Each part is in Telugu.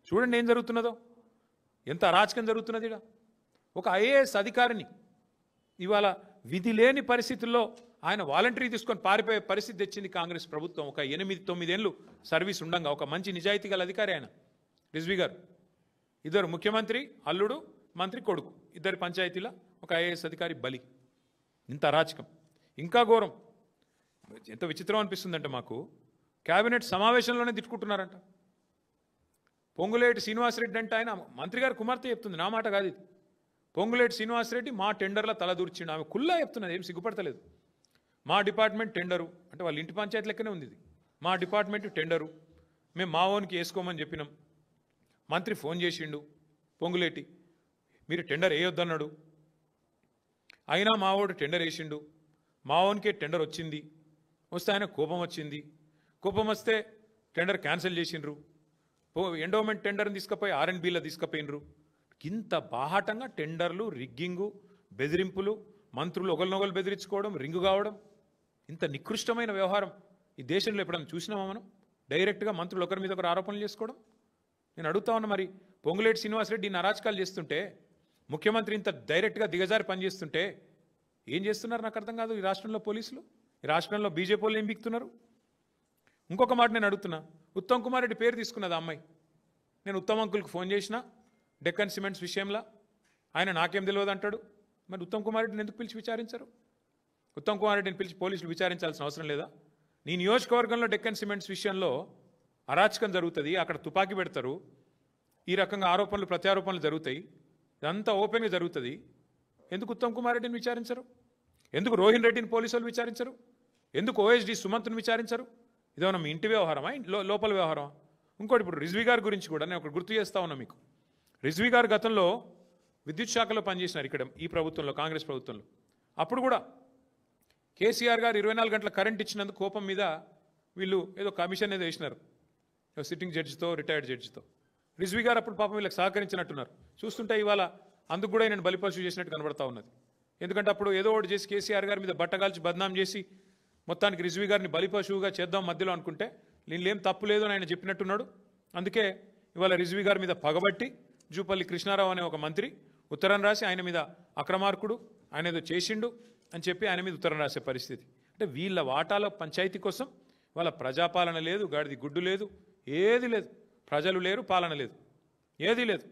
చూడండి ఏం జరుగుతున్నదో, ఎంత అరాచకం జరుగుతున్నది. ఇక్కడ ఒక ఐఏఎస్ అధికారిని ఇవాళ విధి లేని పరిస్థితుల్లో ఆయన వాలంటరీ తీసుకొని పారిపోయే పరిస్థితి తెచ్చింది కాంగ్రెస్ ప్రభుత్వం. ఒక 8-9 ఏళ్ళు సర్వీస్ ఉండంగా ఒక మంచి నిజాయితీ గల అధికారి ఆయన రిజ్వీ గారు. ఇద్దరు ముఖ్యమంత్రి అల్లుడు, మంత్రి కొడుకు, ఇద్దరు పంచాయతీల ఒక ఐఏఎస్ అధికారి బలి. ఇంత అరాచకం. ఇంకా ఘోరం. ఎంత విచిత్రం అనిపిస్తుందంటే మాకు కేబినెట్ సమావేశంలోనే తిట్టుకుంటున్నారంట. పొంగులేటి శ్రీనివాసరెడ్డి అంటే ఆయన మంత్రి గారు కుమార్తె చెప్తుంది, నా మాట కాదు ఇది. పొంగులేటి శ్రీనివాసరెడ్డి మా టెండర్ల తలదూర్చిండు. ఆమె కుల్లా చెప్తున్నది, ఏం సిగ్గుపడతలేదు. మా డిపార్ట్మెంట్ టెండరు అంటే వాళ్ళ ఇంటి పంచాయతీ లెక్కనే ఉంది ఇది. మా డిపార్ట్మెంట్ టెండరు మేము మా ఓన్కి వేసుకోమని చెప్పినాం. మంత్రి ఫోన్ చేసిండు పొంగులేటి, మీరు టెండర్ వేయొద్దన్నాడు. అయినా మా ఓడు టెండర్ వేసిండు. మా ఓన్కే టెండర్ వచ్చింది. వస్తే ఆయన కోపం వచ్చింది. కోపం వస్తే టెండర్ క్యాన్సిల్ చేసిండ్రు. ఎండోమెంట్ టెండర్ని తీసుకుపోయి R&Bలో తీసుకుపోయినరు. ఇంత బాహాటంగా టెండర్లు, రిగ్గింగు, బెదిరింపులు, మంత్రులు ఒకరినొకరు బెదిరించుకోవడం, రింగు కావడం, ఇంత నికృష్టమైన వ్యవహారం ఈ దేశంలో ఎప్పుడైనా చూసినామా మనం? డైరెక్ట్గా మంత్రులు ఒకరి మీద ఒకరు ఆరోపణలు చేసుకోవడం. నేను అడుగుతా ఉన్నా, మరి పొంగులేటి శ్రీనివాసరెడ్డి అరాచకాలు చేస్తుంటే, ముఖ్యమంత్రి ఇంత డైరెక్ట్గా దిగజారి పనిచేస్తుంటే ఏం చేస్తున్నారు నాకు అర్థం కాదు. ఈ రాష్ట్రంలో పోలీసులు, ఈ రాష్ట్రంలో బీజేపీ వాళ్ళు ఏం బిక్తున్నారు? ఇంకొక మాట నేను అడుగుతున్నా, ఉత్తమ్ కుమార్ రెడ్డి పేరు తీసుకున్నది ఆ అమ్మాయి. నేను ఉత్తమ్ అంకుల్కి ఫోన్ చేసిన డెక్కన్ సిమెంట్స్ విషయంలో, ఆయన నాకేం తెలియదు అంటాడు. మరి ఉత్తమ్ కుమార్ రెడ్డిని ఎందుకు పిలిచి విచారించరు? ఉత్తమ్ కుమార్ రెడ్డిని పిలిచి పోలీసులు విచారించాల్సిన అవసరం లేదా? నీ నియోజకవర్గంలో డెక్కన్ సిమెంట్స్ విషయంలో అరాచకం జరుగుతుంది, అక్కడ తుపాకీ పెడతారు, ఈ రకంగా ఆరోపణలు ప్రత్యారోపణలు జరుగుతాయి, ఇదంతా ఓపెన్గా జరుగుతుంది. ఎందుకు ఉత్తమ్ కుమార్ రెడ్డిని విచారించరు? ఎందుకు రోహిన్ రెడ్డిని పోలీసులు విచారించరు? ఎందుకు OSD సుమంత్ను విచారించరు? ఇదేమన్నా మీ ఇంటి వ్యవహారమా, లోపల వ్యవహారమా? ఇంకోటి, ఇప్పుడు రిజ్వీ గారి గురించి కూడా నేను ఒకటి గుర్తు చేస్తా ఉన్నా మీకు. రిజ్వీ గారు గతంలో విద్యుత్ శాఖలో పనిచేసినారు ఇక్కడ ఈ ప్రభుత్వంలో, కాంగ్రెస్ ప్రభుత్వంలో. అప్పుడు కూడా కేసీఆర్ గారు 24 గంటల కరెంట్ ఇచ్చినందుకు కోపం మీద వీళ్ళు ఏదో కమిషన్ ఏదో వేసినారు, సిట్టింగ్ జడ్జితో, రిటైర్డ్ జడ్జితో. రిజ్వీ గారు అప్పుడు పాపం వీళ్ళకి సహకరించినట్టున్నారు. చూస్తుంటే ఇవాళ అందుకు కూడా నేను బలిపశువు చేసినట్టు కనబడతా ఉన్నది. ఎందుకంటే అప్పుడు ఏదో ఒకటి చేసి కేసీఆర్ గారి మీద బట్టగాల్చి బద్నాం చేసి మొత్తానికి రిజ్వీ గారిని బలిపశువుగా చేద్దాం మధ్యలో అనుకుంటే, దీనిలో తప్పు లేదు అని ఆయన చెప్పినట్టున్నాడు. అందుకే ఇవాళ రిజ్వీ గారి మీద పగబట్టి జూపల్లి కృష్ణారావు అనే ఒక మంత్రి ఉత్తరం రాసి ఆయన మీద అక్రమార్కుడు, ఆయన ఏదో చేసిండు అని చెప్పి ఆయన మీద ఉత్తరం రాసే పరిస్థితి. అంటే వీళ్ళ వాటాల పంచాయతీ కోసం వాళ్ళ ప్రజాపాలన లేదు, గాడిది గుడ్డు లేదు, ఏది లేదు. ప్రజలు లేరు, పాలన లేదు, ఏది లేదు.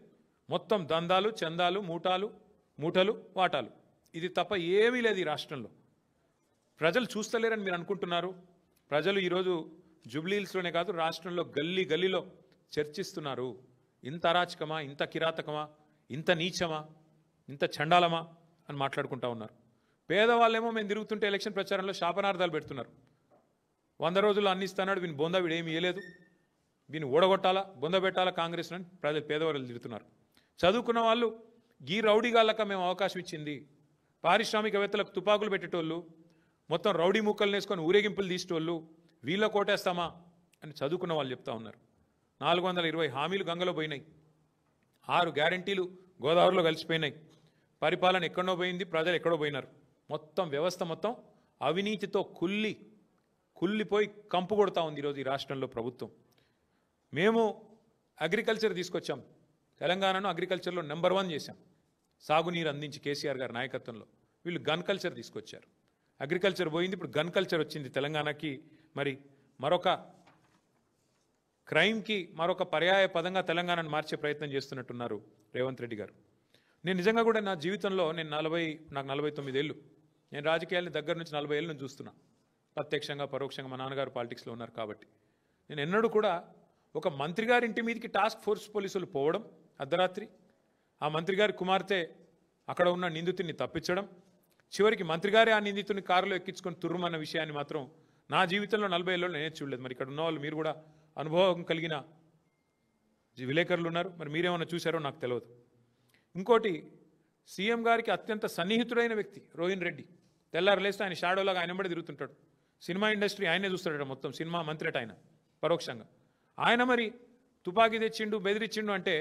మొత్తం దందాలు, చందాలు, మూటలు, వాటాలు, ఇది తప్ప ఏమీ లేదు ఈ రాష్ట్రంలో. ప్రజలు చూస్తలేరని మీరు అనుకుంటున్నారు. ప్రజలు ఈరోజు జూబ్లీహిల్స్లోనే కాదు, రాష్ట్రంలో గల్లీ గల్లీలో చర్చిస్తున్నారు. ఇంత అరాచకమా, ఇంత కిరాతకమా, ఇంత నీచమా, ఇంత చండాలమా అని మాట్లాడుకుంటా ఉన్నారు. పేదవాళ్ళేమో మేము తిరుగుతుంటే ఎలక్షన్ ప్రచారంలో శాపనార్థాలు పెడుతున్నారు. 100 రోజుల్లో అన్ని ఇస్తున్నాడు, వీని బొంద వీడేమి ఇవ్వలేదు, వీని ఓడగొట్టాలా, బొంద పెట్టాలా కాంగ్రెస్ అని ప్రజలు పేదవాళ్ళు తిరుగుతున్నారు. చదువుకున్న వాళ్ళు గీ రౌడీగాళ్ళక మేము అవకాశం ఇచ్చింది, పారిశ్రామికవేత్తలకు తుపాకులు పెట్టేటోళ్ళు, మొత్తం రౌడీ ముక్కలు వేసుకొని ఊరేగింపులు తీసేటోళ్ళు, వీళ్ళ కోటేస్తామా అని చదువుకున్న వాళ్ళు చెప్తా ఉన్నారు. 420 హామీలు గంగలో పోయినాయి, 6 గ్యారంటీలు గోదావరిలో కలిసిపోయినాయి, పరిపాలన ఎక్కడో పోయింది, ప్రజలు ఎక్కడో పోయినారు. మొత్తం వ్యవస్థ మొత్తం అవినీతితో కుల్లిపోయి కంపు కొడతా ఉంది ఈరోజు ఈ రాష్ట్రంలో ప్రభుత్వం. మేము అగ్రికల్చర్ తీసుకొచ్చాం, తెలంగాణను అగ్రికల్చర్లో నెంబర్ 1 చేశాం, సాగునీరు అందించి కేసీఆర్ గారి నాయకత్వంలో. వీళ్ళు గన్ కల్చర్ తీసుకొచ్చారు, అగ్రికల్చర్ పోయింది, ఇప్పుడు గన్ కల్చర్ వచ్చింది తెలంగాణకి. మరి మరొక క్రైమ్కి మరొక పర్యాయ పదంగా తెలంగాణను మార్చే ప్రయత్నం చేస్తున్నట్టున్నారు రేవంత్ రెడ్డి గారు. నేను నిజంగా కూడా నా జీవితంలో నాకు 49 ఏళ్ళు, నేను రాజకీయాలని దగ్గర నుంచి 40 ఏళ్ళ నుంచి చూస్తున్నా, ప్రత్యక్షంగా పరోక్షంగా. మా నాన్నగారు పాలిటిక్స్లో ఉన్నారు కాబట్టి నేను ఎన్నడూ కూడా ఒక మంత్రి గారి ఇంటి మీదకి టాస్క్ ఫోర్స్ పోలీసులు పోవడం అర్ధరాత్రి, ఆ మంత్రి గారి కుమార్తె అక్కడ ఉన్న నిందితుడిని తప్పించడం, చివరికి మంత్రి గారే ఆ నిందితుడిని కారులో ఎక్కించుకొని తుర్రుమన్న విషయాన్ని మాత్రం నా జీవితంలో 40 ఏళ్ళలో నేనే చూడలేదు. మరి ఇక్కడ ఉన్న వాళ్ళు మీరు కూడా అనుభవం కలిగిన విలేకరులు ఉన్నారు, మరి మీరేమన్నా చూశారో నాకు తెలియదు. ఇంకోటి, సీఎం గారికి అత్యంత సన్నిహితుడైన వ్యక్తి రోహిన్ రెడ్డి. తెల్లారు లేస్తే ఆయన షాడోలాగా ఆయన వెంబడి తిరుగుతుంటాడు. సినిమా ఇండస్ట్రీ ఆయనే చూస్తాడట, మొత్తం సినిమా మంత్రి అట ఆయన పరోక్షంగా. ఆయన మరి తుపాకీ తెచ్చిండు, బెదిరించిండు అంటే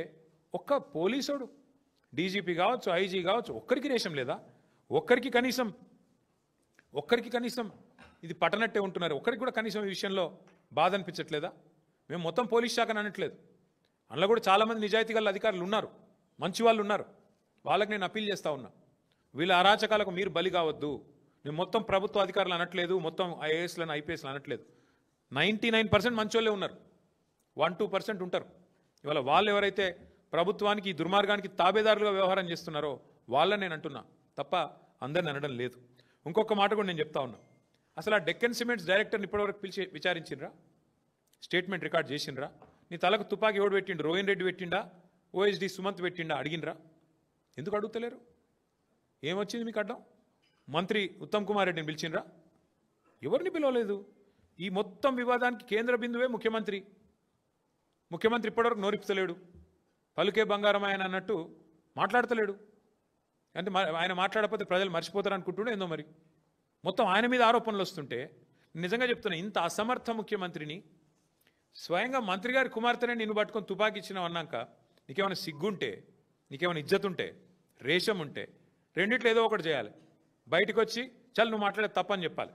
ఒక్క పోలీసుడు, డీజీపీ కావచ్చు, ఐజీ కావచ్చు, ఒక్కరికి రేషం లేదా? ఒక్కరికి కనీసం ఇది పట్టనట్టే ఉంటున్నారు. ఒక్కరికి కూడా కనీసం ఈ విషయంలో బాధ అనిపించట్లేదా? మేము మొత్తం పోలీస్ శాఖను అనట్లేదు, అందులో కూడా చాలామంది నిజాయితీ గల అధికారులు ఉన్నారు, మంచి వాళ్ళు ఉన్నారు. వాళ్ళకి నేను అప్పీల్ చేస్తూ ఉన్నా, వీళ్ళ అరాచకాలకు మీరు బలి కావద్దు. నేను మొత్తం ప్రభుత్వ అధికారులు అనట్లేదు, మొత్తం ఐఏఎస్లను ఐపీఎస్లు అనట్లేదు. 99% మంచోళ్ళే ఉన్నారు, 1-2% ఉంటారు. ఇవాళ వాళ్ళు ఎవరైతే ప్రభుత్వానికి ఈ దుర్మార్గానికి తాబేదారులుగా వ్యవహారం చేస్తున్నారో వాళ్ళని నేను అంటున్నా తప్ప అందరిని అనడం లేదు. ఇంకొక మాట కూడా నేను చెప్తా ఉన్నా, అసలు ఆ డెక్కన్ సిమెంట్స్ డైరెక్టర్ని ఇప్పటివరకు పిలిచి విచారించిండ్రా? స్టేట్మెంట్ రికార్డ్ చేసిండ్రా? నీ తలకు తుపాకి ఎవడు పెట్టిండు? రోహిన్ రెడ్డి పెట్టిండా? ఓఎస్డి సుమంత్ పెట్టిండా? అడిగినరా? ఎందుకు అడుగుతలేరు? ఏమొచ్చింది మీకు అడ్డం? మంత్రి ఉత్తమ్ కుమార్ రెడ్డిని పిలిచిండ్రా? ఎవరిని పిలవలేదు. ఈ మొత్తం వివాదానికి కేంద్ర బిందువే ముఖ్యమంత్రి. ముఖ్యమంత్రి ఇప్పటివరకు నోరిపుతలేడు, పలుకే బంగారం ఆయన అన్నట్టు మాట్లాడతలేడు. అంటే ఆయన మాట్లాడకపోతే ప్రజలు మర్చిపోతారు అనుకుంటుండే ఏందో మరి. మొత్తం ఆయన మీద ఆరోపణలు వస్తుంటే నిజంగా చెప్తున్నా, ఇంత అసమర్థ ముఖ్యమంత్రిని స్వయంగా మంత్రి గారి కుమార్తెనే నిన్ను పట్టుకొని తుపాకి ఇచ్చినావు అన్నాక నీకేమైనా సిగ్గుంటే, నీకేమైనా ఇజ్జత్ ఉంటే, రేషం ఉంటే రెండిట్లో ఏదో ఒకటి చేయాలి. బయటకు వచ్చి చల్ నువ్వు మాట్లాడే తప్పని చెప్పాలి,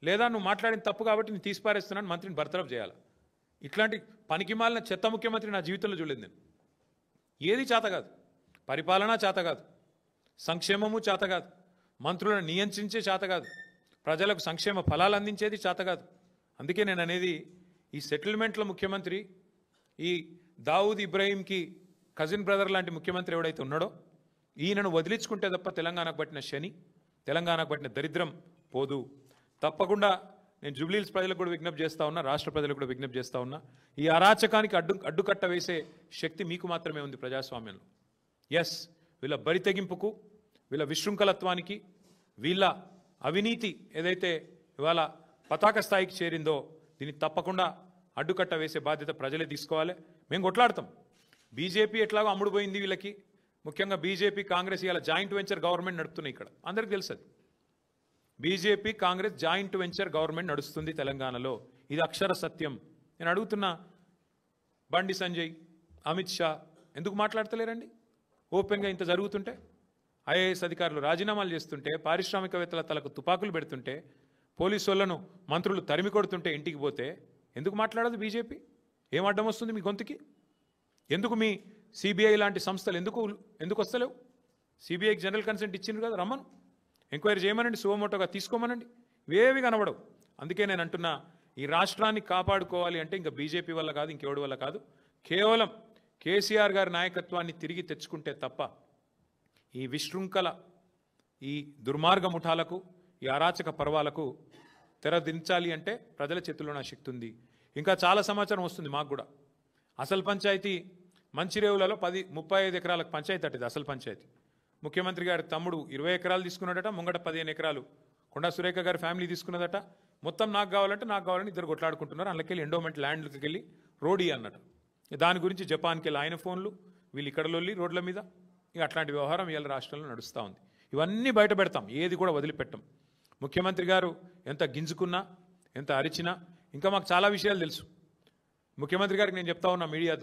లేదా నువ్వు మాట్లాడిన తప్పు కాబట్టి నేను తీసిపారేస్తున్నాను మంత్రిని బర్తరఫ్ చేయాలి. ఇట్లాంటి పనికిమాలిన చెత్త ముఖ్యమంత్రి నా జీవితంలో చూడలేదు నేను. ఏది చేత కాదు, పరిపాలన చేత కాదు, సంక్షేమము చేత కాదు, మంత్రులను నియంత్రించే చేత కాదు, ప్రజలకు సంక్షేమ ఫలాలు అందించేది చేత కాదు. అందుకే నేను అనేది, ఈ సెటిల్మెంట్ల ముఖ్యమంత్రి, ఈ దావుద్ ఇబ్రాహీంకి కజిన్ బ్రదర్ లాంటి ముఖ్యమంత్రి ఎవడైతే ఉన్నాడో ఈయనను వదిలించుకుంటే తప్ప తెలంగాణకు పట్టిన శని, తెలంగాణకు పట్టిన దరిద్రం పోదు. తప్పకుండా నేను జూబ్లీహిల్స్ ప్రజలకు కూడా విజ్ఞప్తి చేస్తూ ఉన్నా, రాష్ట్ర ప్రజలకు కూడా విజ్ఞప్తి చేస్తూ ఉన్నా, ఈ అరాచకానికి అడ్డుకట్ట వేసే శక్తి మీకు మాత్రమే ఉంది ప్రజాస్వామ్యంలో. ఎస్, వీళ్ళ బరితెగింపుకు, వీళ్ళ విశృంఖలత్వానికి, వీళ్ళ అవినీతి ఏదైతే ఇవాళ పతాక స్థాయికి చేరిందో దీన్ని తప్పకుండా అడ్డుకట్ట వేసే బాధ్యత ప్రజలే తీసుకోవాలి. మేము కొట్లాడతాం. బీజేపీ ఎట్లాగో అమ్ముడుపోయింది వీళ్ళకి, ముఖ్యంగా బీజేపీ కాంగ్రెస్ ఇవాళ జాయింట్ వెంచర్ గవర్నమెంట్ నడుపుతున్నాయి. ఇక్కడ అందరికీ తెలుసు, BJP Congress joint venture government నడుస్తుంది తెలంగాణలో. ఇది అక్షర సత్యం. నేను అడుగుతున్నా, బండి సంజయ్, అమిత్ షా ఎందుకు మాట్లాడతలేరండి? ఓపెన్గా ఇంత జరుగుతుంటే, ఐఏఎస్ అధికారులు రాజీనామాలు చేస్తుంటే, పారిశ్రామికవేత్తల తలకు తుపాకులు పెడుతుంటే, పోలీసు వాళ్ళను మంత్రులు తరిమి కొడుతుంటే ఇంటికి పోతే ఎందుకు మాట్లాడదు బీజేపీ? ఏం అడ్డం వస్తుంది మీ గొంతుకి? ఎందుకు మీ సిబిఐ లాంటి సంస్థలు ఎందుకు వస్తలేవు? సిబిఐకి జనరల్ కన్సెంట్ ఇచ్చిండ్రు కదా, రమ్మను, ఎంక్వైరీ చేయమనండి, సువమోటోగా తీసుకోమనండి. ఇవేవి కనబడవు. అందుకే నేను అంటున్నా, ఈ రాష్ట్రాన్ని కాపాడుకోవాలి అంటే ఇంకా బీజేపీ వల్ల కాదు, ఇంకెవడి వల్ల కాదు, కేవలం కేసీఆర్ గారి నాయకత్వాన్ని తిరిగి తెచ్చుకుంటే తప్ప ఈ విశృంఖల, ఈ దుర్మార్గ ముఠాలకు, ఈ అరాచక పర్వాలకు తెరదించాలి అంటే ప్రజల చేతుల్లో నా శక్తి ఉంది. ఇంకా చాలా సమాచారం వస్తుంది మాకు కూడా. అసలు పంచాయతీ మంచిరేవులలో 35 ఎకరాలకు పంచాయతీ అట్టిది అసలు పంచాయతీ. ముఖ్యమంత్రి గారి తమ్ముడు 20 ఎకరాలు తీసుకున్నాడట, ముంగట 15 ఎకరాలు కొండా సురేఖ గారి ఫ్యామిలీ తీసుకున్నదట. మొత్తం నాకు కావాలని ఇద్దరు కొట్లాడుకుంటున్నారు. అందులోకెళ్ళి ఎండోమెంట్ ల్యాండ్కి వెళ్ళి రోడీ అన్నట్టు. దాని గురించి జపాన్కి వెళ్ళి ఆయన ఫోన్లు, వీళ్ళు ఇక్కడ లొల్లి రోడ్ల మీద. ఇక అట్లాంటి వ్యవహారం ఇవాళ రాష్ట్రంలో నడుస్తూ ఉంది. ఇవన్నీ బయట పెడతాం, ఏది కూడా వదిలిపెట్టం. ముఖ్యమంత్రి గారు ఎంత గింజుకున్నా, ఎంత అరిచినా ఇంకా మాకు చాలా విషయాలు తెలుసు. ముఖ్యమంత్రి గారికి నేను చెప్తా ఉన్నా మీడియా